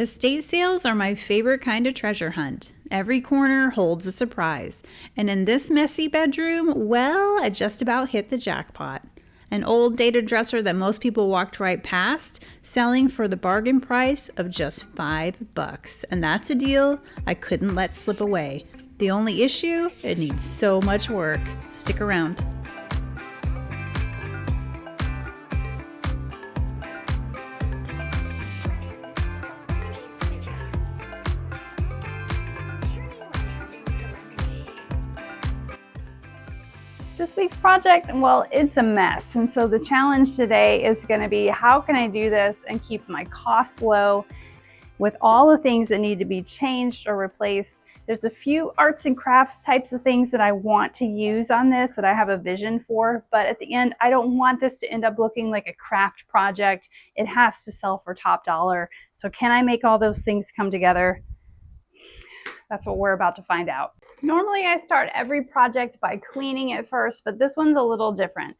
Estate sales are my favorite kind of treasure hunt. Every corner holds a surprise. And in this messy bedroom, well, I just about hit the jackpot. An old dated dresser that most people walked right past, selling for the bargain price of just $5. And that's a deal I couldn't let slip away. The only issue, it needs so much work. Stick around. This week's project, well, it's a mess. And so the challenge today is going to be, how can I do this and keep my costs low with all the things that need to be changed or replaced? There's a few arts and crafts types of things that I want to use on this that I have a vision for, but at the end, I don't want this to end up looking like a craft project. It has to sell for top dollar. So can I make all those things come together? That's what we're about to find out. Normally I start every project by cleaning it first, but this one's a little different.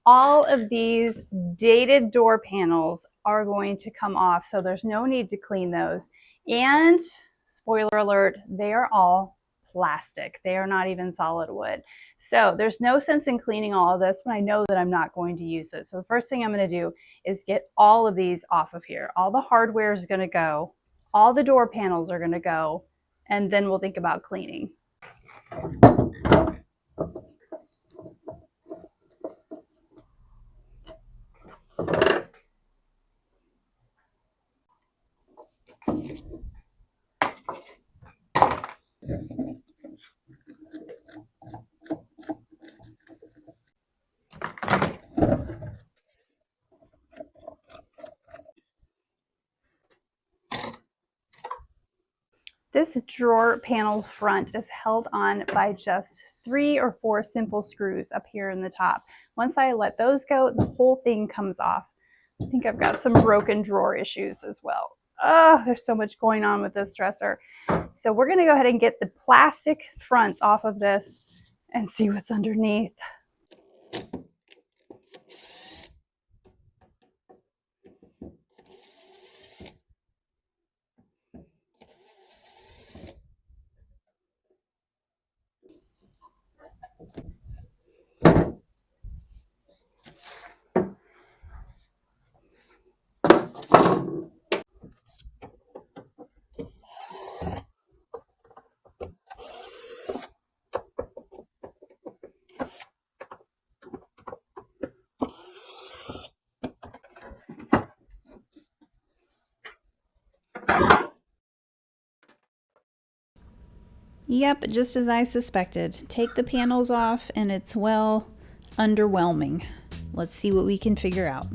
All of these dated door panels are going to come off, so there's no need to clean those. And spoiler alert, they are all plastic. They are not even solid wood. So there's no sense in cleaning all of this when I know that I'm not going to use it. So the first thing I'm going to do is get all of these off of here. All the hardware is going to go. All the door panels are going to go. And then we'll think about cleaning. This drawer panel front is held on by just 3 or 4 simple screws up here in the top. Once I let those go, the whole thing comes off. I think I've got some broken drawer issues as well. Oh, there's so much going on with this dresser. So we're gonna go ahead and get the plastic fronts off of this and see what's underneath. Yep, just as I suspected. Take the panels off and it's, well, underwhelming. Let's see what we can figure out.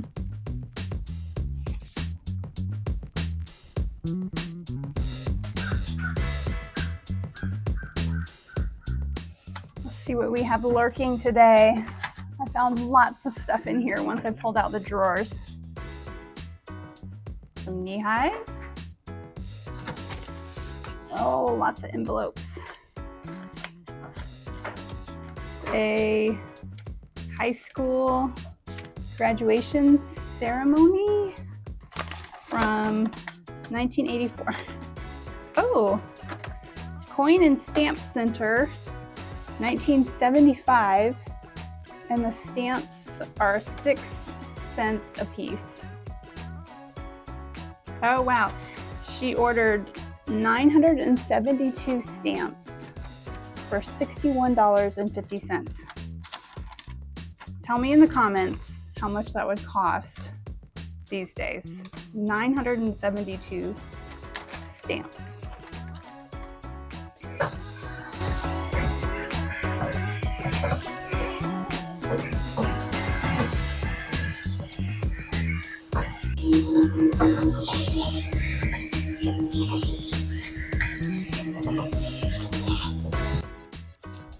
Let's see what we have lurking today. I found lots of stuff in here once I pulled out the drawers. Some knee highs. Oh, lots of envelopes. A high school graduation ceremony from 1984. Oh, Coin and Stamp Center, 1975, and the stamps are 6 cents a piece. Oh wow, she ordered 972 stamps for $61.50. Tell me in the comments how much that would cost these days. 972 stamps.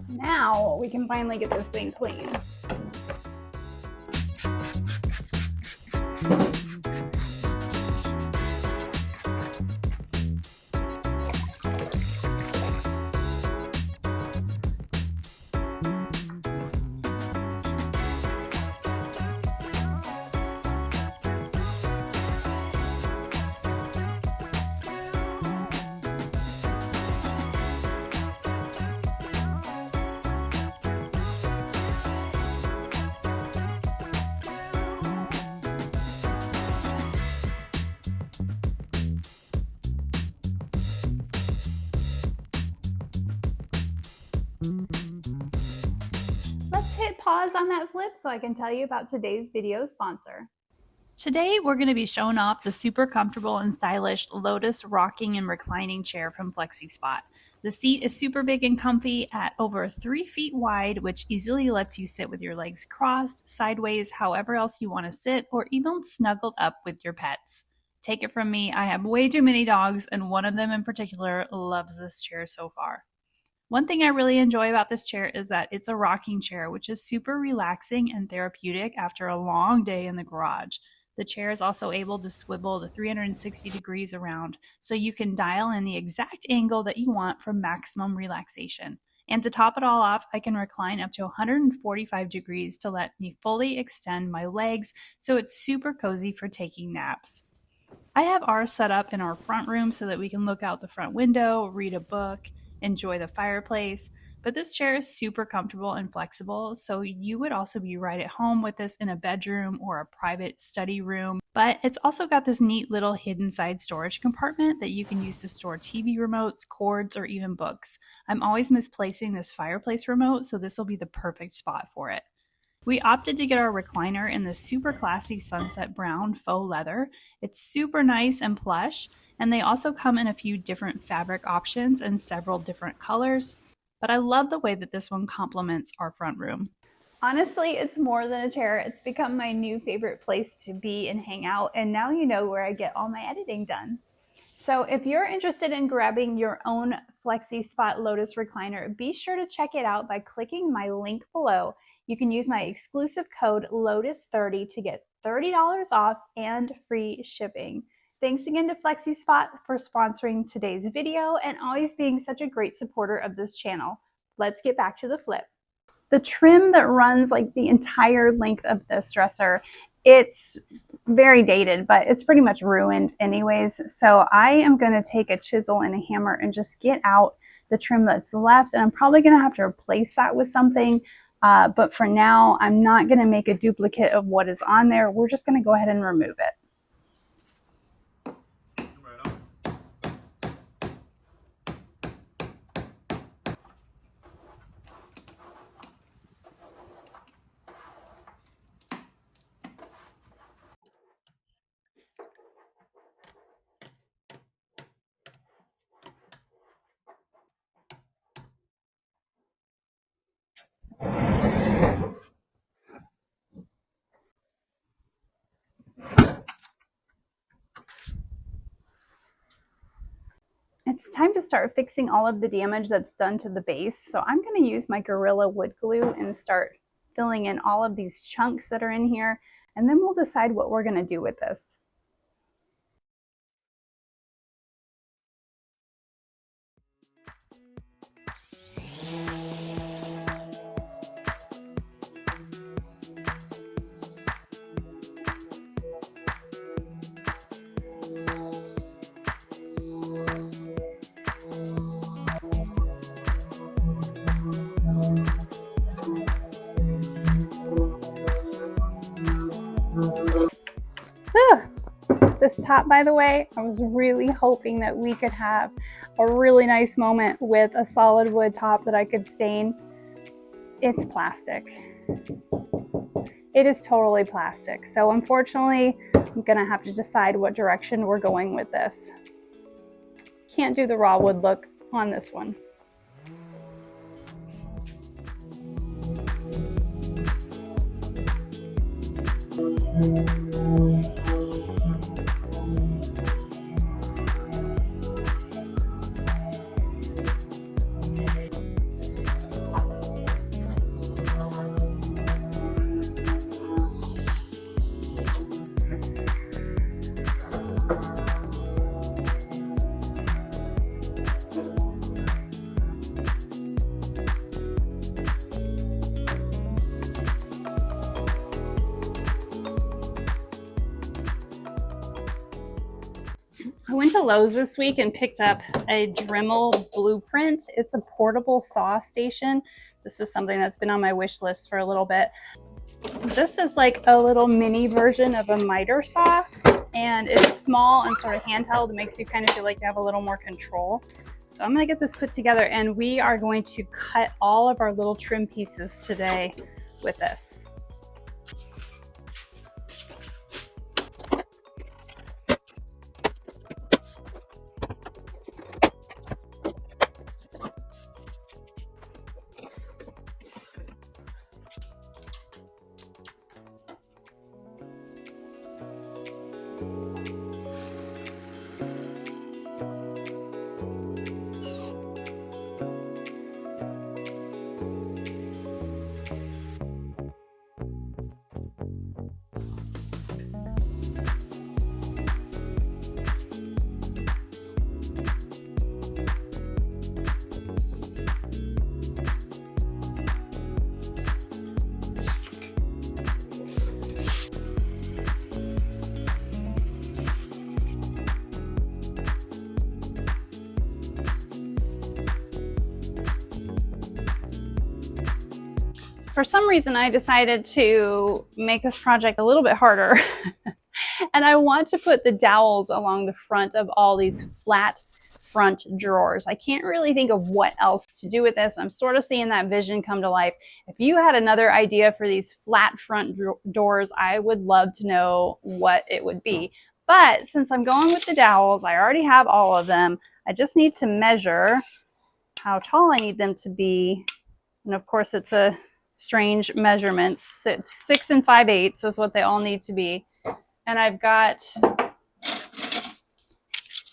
Now we can finally get this thing clean. Let's hit pause on that flip so I can tell you about today's video sponsor. Today, we're going to be showing off the super comfortable and stylish Lotus rocking and reclining chair from FlexiSpot. The seat is super big and comfy at over 3 feet wide, which easily lets you sit with your legs crossed, sideways, however else you want to sit, or even snuggled up with your pets. Take it from me, I have way too many dogs, and one of them in particular loves this chair so far. One thing I really enjoy about this chair is that it's a rocking chair, which is super relaxing and therapeutic after a long day in the garage. The chair is also able to swivel to 360 degrees around, so you can dial in the exact angle that you want for maximum relaxation. And to top it all off, I can recline up to 145 degrees to let me fully extend my legs, so it's super cozy for taking naps. I have ours set up in our front room so that we can look out the front window, read a book, enjoy the fireplace. But this chair is super comfortable and flexible, so you would also be right at home with this in a bedroom or a private study room. But it's also got this neat little hidden side storage compartment that you can use to store TV remotes, cords, or even books. I'm always misplacing this fireplace remote, so this will be the perfect spot for it. We opted to get our recliner in the super classy sunset brown faux leather. It's super nice and plush, and they also come in a few different fabric options and several different colors. But I love the way that this one complements our front room. Honestly, it's more than a chair. It's become my new favorite place to be and hang out, and now you know where I get all my editing done. So if you're interested in grabbing your own FlexiSpot Lotus recliner, be sure to check it out by clicking my link below. You can use my exclusive code LOTUS30 to get $30 off and free shipping. Thanks again to FlexiSpot for sponsoring today's video and always being such a great supporter of this channel. Let's get back to the flip. The trim that runs like the entire length of this dresser, it's very dated, but it's pretty much ruined anyways. So I am going to take a chisel and a hammer and just get out the trim that's left. And I'm probably going to have to replace that with something. But for now, I'm not going to make a duplicate of what is on there. We're just going to go ahead and remove it. It's time to start fixing all of the damage that's done to the base. So I'm going to use my Gorilla wood glue and start filling in all of these chunks that are in here. And then we'll decide what we're going to do with this. This top, by the way, I was really hoping that we could have a really nice moment with a solid wood top that I could stain. It's plastic. It is totally plastic. So unfortunately, I'm gonna have to decide what direction we're going with this. Can't do the raw wood look on this one. I went to Lowe's this week and picked up a Dremel blueprint. It's a portable saw station. This is something that's been on my wish list for a little bit. This is like a little mini version of a miter saw, and it's small and sort of handheld. It makes you kind of feel like you have a little more control. So I'm gonna get this put together, and we are going to cut all of our little trim pieces today with this. For some reason, I decided to make this project a little bit harder. And I want to put the dowels along the front of all these flat front drawers. I can't really think of what else to do with this. I'm sort of seeing that vision come to life. If you had another idea for these flat front doors, I would love to know what it would be. But since I'm going with the dowels, I already have all of them. I just need to measure how tall I need them to be. And of course, it's a strange measurements. 6 5/8 is what they all need to be. And I've got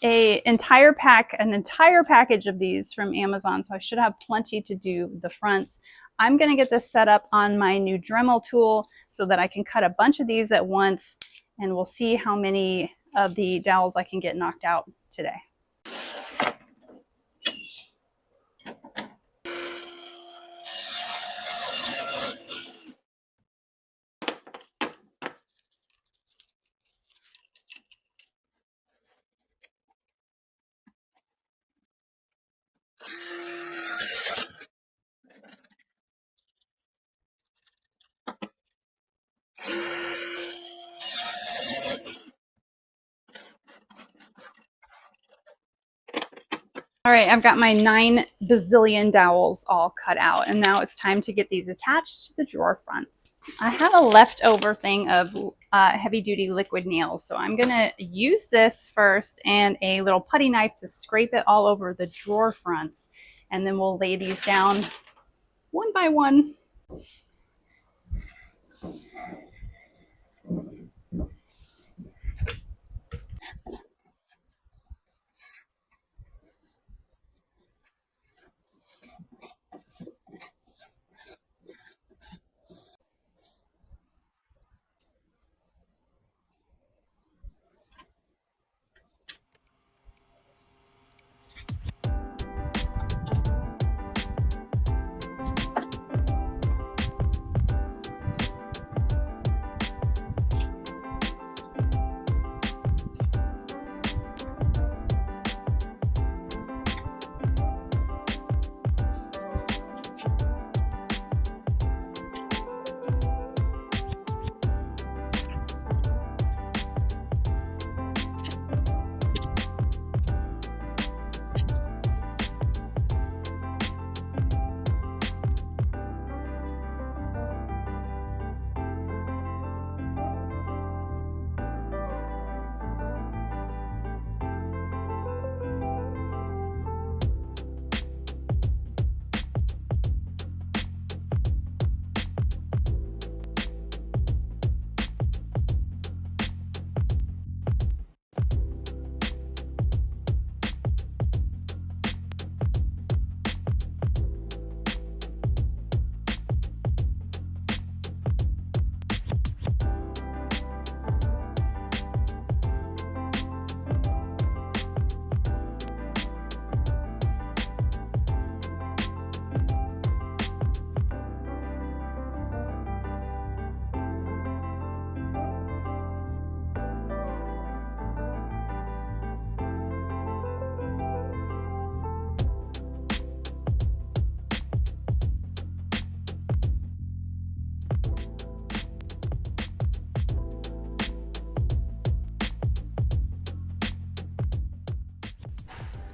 an entire package of these from Amazon, so I should have plenty to do the fronts. I'm going to get this set up on my new Dremel tool so that I can cut a bunch of these at once, and we'll see how many of the dowels I can get knocked out today. All right, I've got my 9 bazillion dowels all cut out, and now it's time to get these attached to the drawer fronts. I have a leftover thing of heavy-duty liquid nails, so I'm gonna use this first and a little putty knife to scrape it all over the drawer fronts, and then we'll lay these down one by one.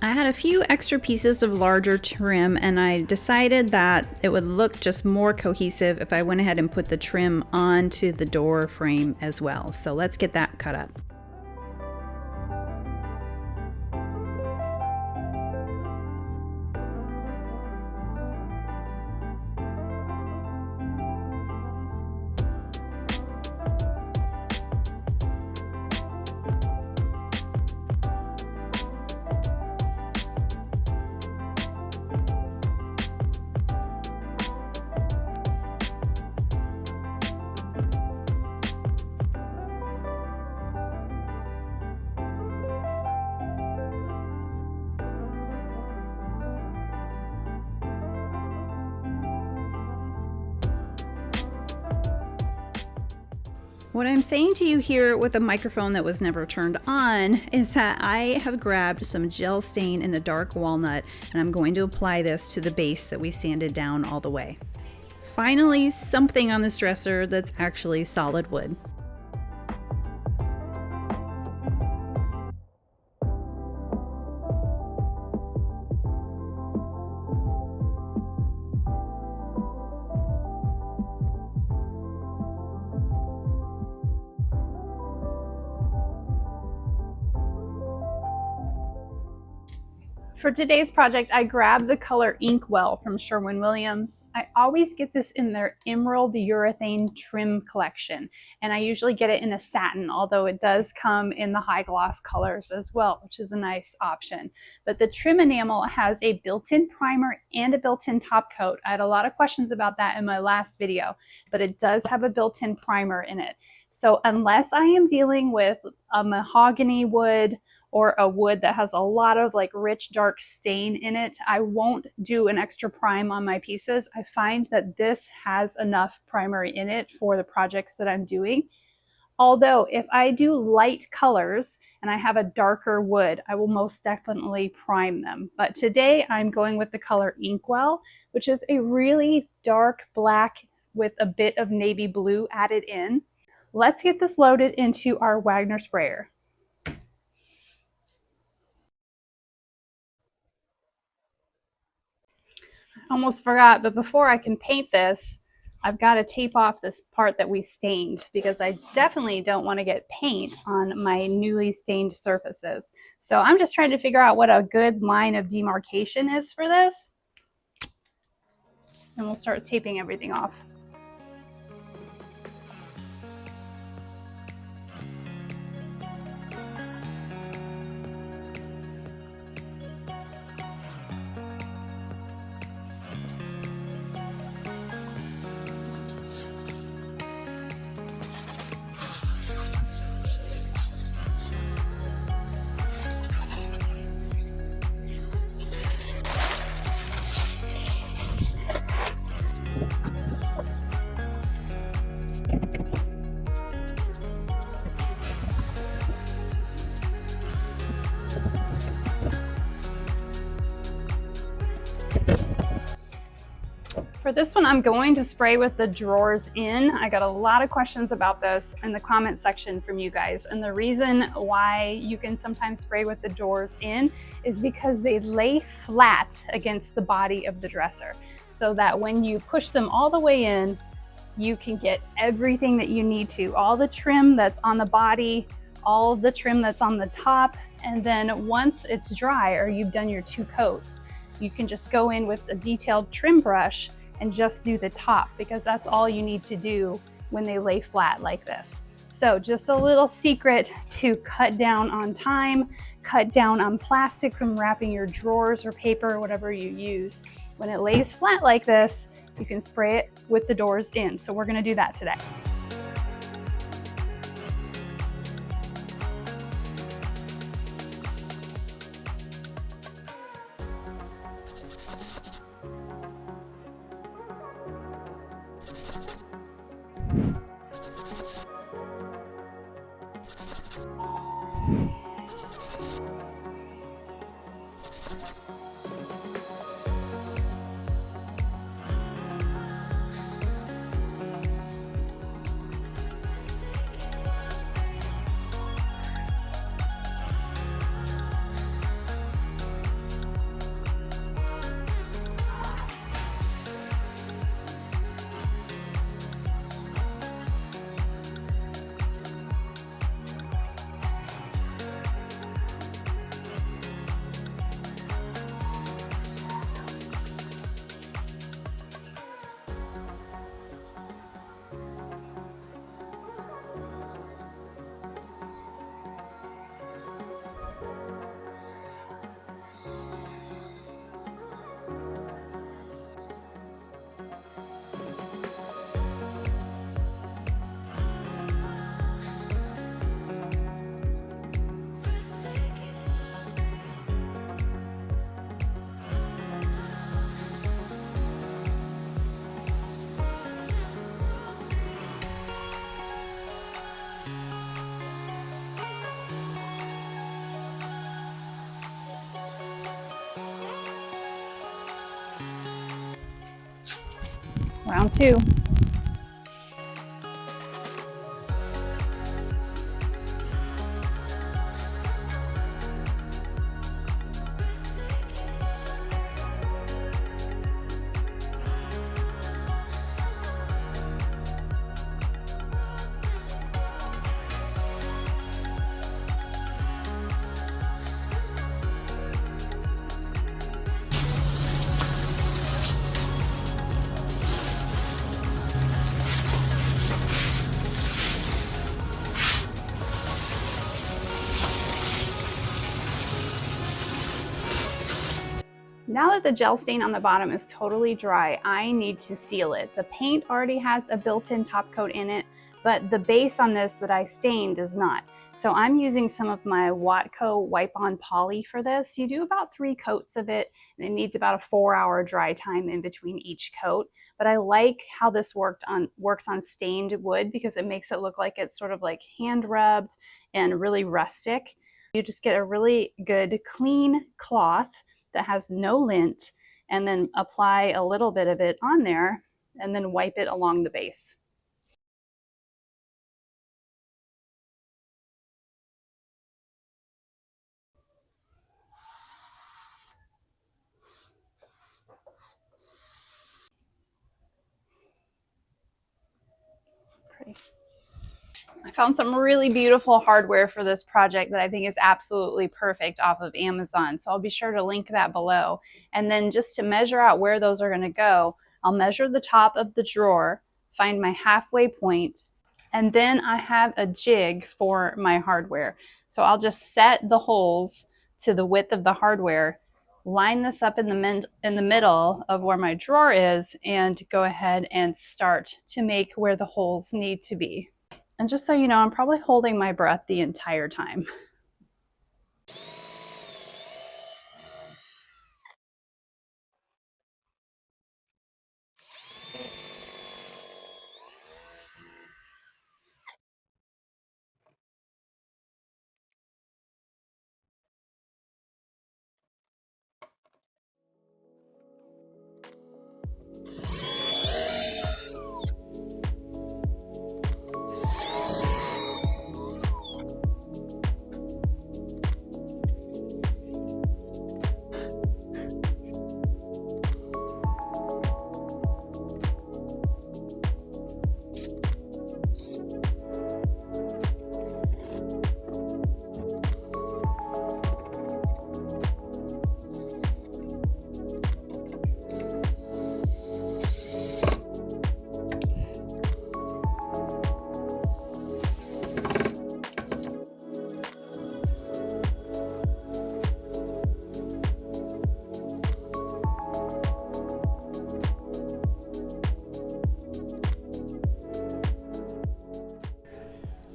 I had a few extra pieces of larger trim, and I decided that it would look just more cohesive if I went ahead and put the trim onto the door frame as well. So let's get that cut up. What I'm saying to you here with a microphone that was never turned on is that I have grabbed some gel stain in a dark walnut, and I'm going to apply this to the base that we sanded down all the way. Finally, something on this dresser that's actually solid wood. For today's project, I grabbed the color Inkwell from Sherwin-Williams. I always get this in their Emerald Urethane Trim collection, and I usually get it in a satin, although it does come in the high gloss colors as well, which is a nice option. But the trim enamel has a built-in primer and a built-in top coat. I had a lot of questions about that in my last video, but it does have a built-in primer in it. So unless I am dealing with a mahogany wood or a wood that has a lot of like rich dark stain in it, I won't do an extra prime on my pieces. I find that this has enough primer in it for the projects that I'm doing. Although if I do light colors and I have a darker wood, I will most definitely prime them. But today I'm going with the color Inkwell, which is a really dark black with a bit of navy blue added in. Let's get this loaded into our Wagner sprayer. Almost forgot, but before I can paint this, I've got to tape off this part that we stained because I definitely don't want to get paint on my newly stained surfaces. So I'm just trying to figure out what a good line of demarcation is for this. And we'll start taping everything off. For this one, I'm going to spray with the drawers in. I got a lot of questions about this in the comment section from you guys. And the reason why you can sometimes spray with the drawers in is because they lay flat against the body of the dresser, so that when you push them all the way in, you can get everything that you need to. All the trim that's on the body, all the trim that's on the top, and then once it's dry or you've done your 2 coats, you can just go in with a detailed trim brush and just do the top, because that's all you need to do when they lay flat like this. So just a little secret to cut down on time, cut down on plastic from wrapping your drawers or paper or whatever you use. When it lays flat like this, you can spray it with the doors in. So we're gonna do that today. round 2. Now that the gel stain on the bottom is totally dry, I need to seal it. The paint already has a built-in top coat in it, but the base on this that I stained does not. So I'm using some of my Watco wipe-on poly for this. You do about 3 coats of it, and it needs about a 4-hour dry time in between each coat. But I like how this works on stained wood because it makes it look like it's sort of like hand rubbed and really rustic. You just get a really good clean cloth that has no lint, and then apply a little bit of it on there and then wipe it along the base. Pretty. I found some really beautiful hardware for this project that I think is absolutely perfect off of Amazon. So I'll be sure to link that below. And then just to measure out where those are going to go, I'll measure the top of the drawer, find my halfway point, and then I have a jig for my hardware. So I'll just set the holes to the width of the hardware, line this up in the middle of where my drawer is, and go ahead and start to make where the holes need to be. And just so you know, I'm probably holding my breath the entire time.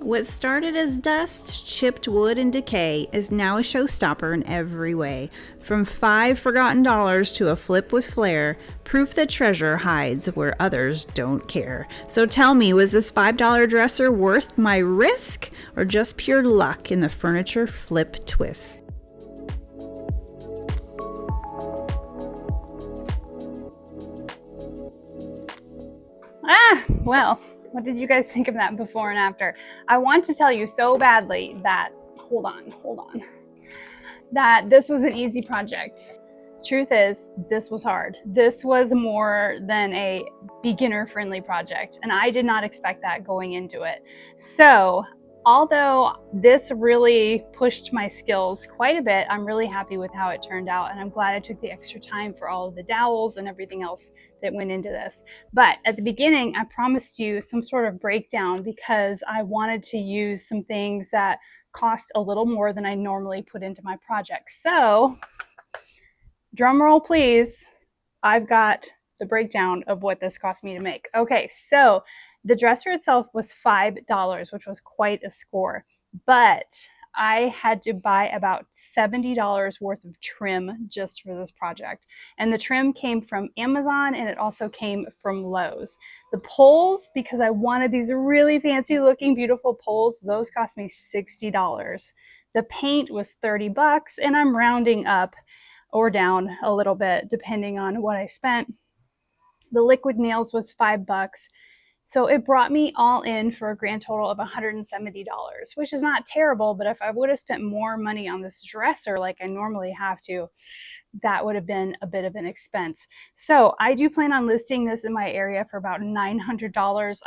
What started as dust, chipped wood, and decay is now a showstopper in every way. From 5 forgotten dollars to a flip with flair, proof that treasure hides where others don't care. So tell me, was this $5 dresser worth my risk, or just pure luck in the furniture flip twist? Well, what did you guys think of that before and after? I want to tell you so badly that, hold on, that this was an easy project. Truth is, this was hard. This was more than a beginner-friendly project, and I did not expect that going into it. So, although this really pushed my skills quite a bit, I'm really happy with how it turned out, and I'm glad I took the extra time for all of the dowels and everything else that went into this. But at the beginning, I promised you some sort of breakdown because I wanted to use some things that cost a little more than I normally put into my project. So, drum roll please, I've got the breakdown of what this cost me to make. Okay, so the dresser itself was $5, which was quite a score, but I had to buy about $70 worth of trim just for this project. And the trim came from Amazon, and it also came from Lowe's. The poles, because I wanted these really fancy looking, beautiful poles, those cost me $60. The paint was $30, and I'm rounding up or down a little bit depending on what I spent. The liquid nails was $5. So it brought me all in for a grand total of $170, which is not terrible, but if I would have spent more money on this dresser like I normally have to, that would have been a bit of an expense. So I do plan on listing this in my area for about $900.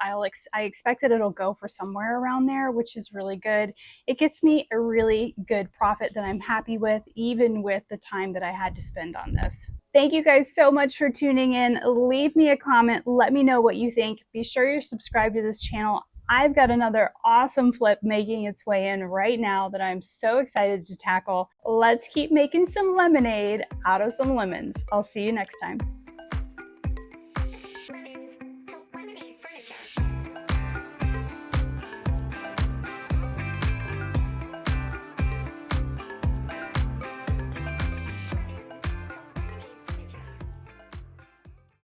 I expect that it'll go for somewhere around there, which is really good. It gets me a really good profit that I'm happy with, even with the time that I had to spend on this. Thank you guys so much for tuning in. Leave me a comment. Let me know what you think. Be sure you're subscribed to this channel. I've got another awesome flip making its way in right now that I'm so excited to tackle. Let's keep making some lemonade out of some lemons. I'll see you next time.